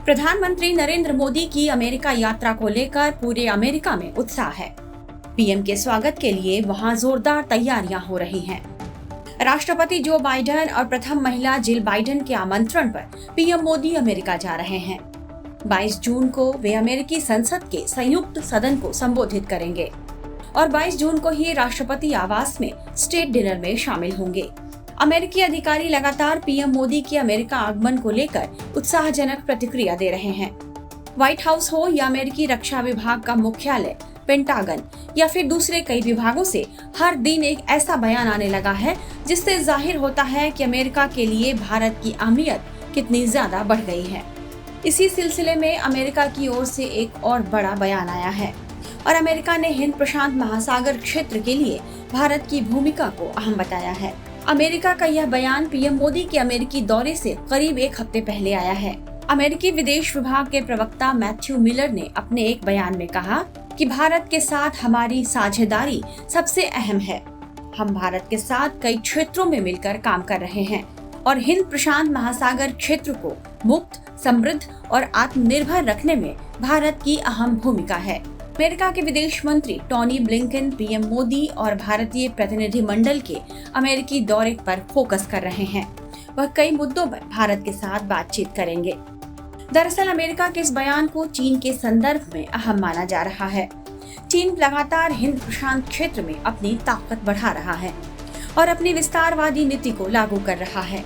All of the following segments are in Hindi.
प्रधानमंत्री नरेंद्र मोदी की अमेरिका यात्रा को लेकर पूरे अमेरिका में उत्साह है। पीएम के स्वागत के लिए वहां जोरदार तैयारियां हो रही हैं। राष्ट्रपति जो बाइडेन और प्रथम महिला जिल बाइडेन के आमंत्रण पर पीएम मोदी अमेरिका जा रहे हैं। 22 जून को वे अमेरिकी संसद के संयुक्त सदन को संबोधित करेंगे और 22 जून को ही राष्ट्रपति आवास में स्टेट डिनर में शामिल होंगे। अमेरिकी अधिकारी लगातार पीएम मोदी के अमेरिका आगमन को लेकर उत्साहजनक प्रतिक्रिया दे रहे हैं। व्हाइट हाउस हो या अमेरिकी रक्षा विभाग का मुख्यालय पेंटागन या फिर दूसरे कई विभागों से हर दिन एक ऐसा बयान आने लगा है जिससे जाहिर होता है कि अमेरिका के लिए भारत की अहमियत कितनी ज्यादा बढ़ गई है। इसी सिलसिले में अमेरिका की ओर से एक और बड़ा बयान आया है और अमेरिका ने हिंद प्रशांत महासागर क्षेत्र के लिए भारत की भूमिका को अहम बताया है। अमेरिका का यह बयान पीएम मोदी के अमेरिकी दौरे से करीब एक हफ्ते पहले आया है। अमेरिकी विदेश विभाग के प्रवक्ता मैथ्यू मिलर ने अपने एक बयान में कहा कि भारत के साथ हमारी साझेदारी सबसे अहम है। हम भारत के साथ कई क्षेत्रों में मिलकर काम कर रहे हैं और हिंद प्रशांत महासागर क्षेत्र को मुक्त, समृद्ध और आत्मनिर्भर रखने में भारत की अहम भूमिका है। अमेरिका के विदेश मंत्री टॉनी ब्लिंकन पीएम मोदी और भारतीय प्रतिनिधि मंडल के अमेरिकी दौरे पर फोकस कर रहे हैं। वह कई मुद्दों पर भारत के साथ बातचीत करेंगे। दरअसल अमेरिका के इस बयान को चीन के संदर्भ में अहम माना जा रहा है। चीन लगातार हिंद प्रशांत क्षेत्र में अपनी ताकत बढ़ा रहा है और अपनी विस्तारवादी नीति को लागू कर रहा है।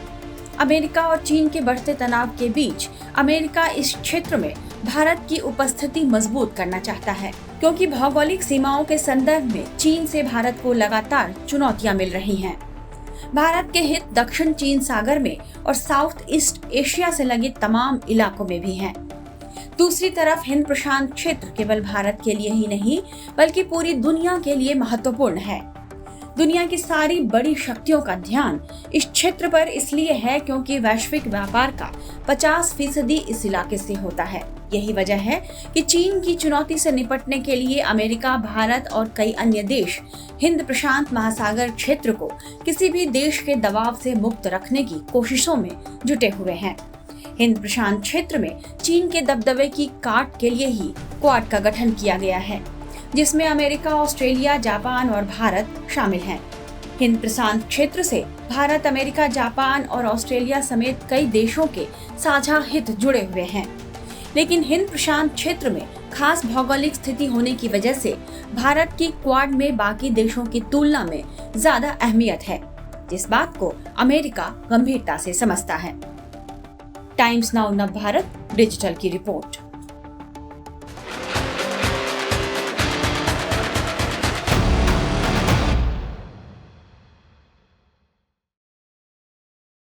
अमेरिका और चीन के बढ़ते तनाव के बीच अमेरिका इस क्षेत्र में भारत की उपस्थिति मजबूत करना चाहता है, क्योंकि भौगोलिक सीमाओं के संदर्भ में चीन से भारत को लगातार चुनौतियां मिल रही हैं। भारत के हित दक्षिण चीन सागर में और साउथ ईस्ट एशिया से लगे तमाम इलाकों में भी हैं। दूसरी तरफ हिंद प्रशांत क्षेत्र केवल भारत के लिए ही नहीं बल्कि पूरी दुनिया के लिए महत्वपूर्ण है। दुनिया की सारी बड़ी शक्तियों का ध्यान इस क्षेत्र पर इसलिए है क्योंकि वैश्विक व्यापार का 50% इस इलाके से होता है। यही वजह है कि चीन की चुनौती से निपटने के लिए अमेरिका, भारत और कई अन्य देश हिंद प्रशांत महासागर क्षेत्र को किसी भी देश के दबाव से मुक्त रखने की कोशिशों में जुटे हुए हैं। हिंद प्रशांत क्षेत्र में चीन के दबदबे की काट के लिए ही क्वाड का गठन किया गया है, जिसमें अमेरिका, ऑस्ट्रेलिया, जापान और भारत शामिल हैं। हिंद प्रशांत क्षेत्र से भारत, अमेरिका, जापान और ऑस्ट्रेलिया समेत कई देशों के साझा हित जुड़े हुए हैं। लेकिन हिंद प्रशांत क्षेत्र में खास भौगोलिक स्थिति होने की वजह से भारत की क्वाड में बाकी देशों की तुलना में ज्यादा अहमियत है, जिस बात को अमेरिका गंभीरता से समझता है। टाइम्स नाउ नव भारत डिजिटल की रिपोर्ट।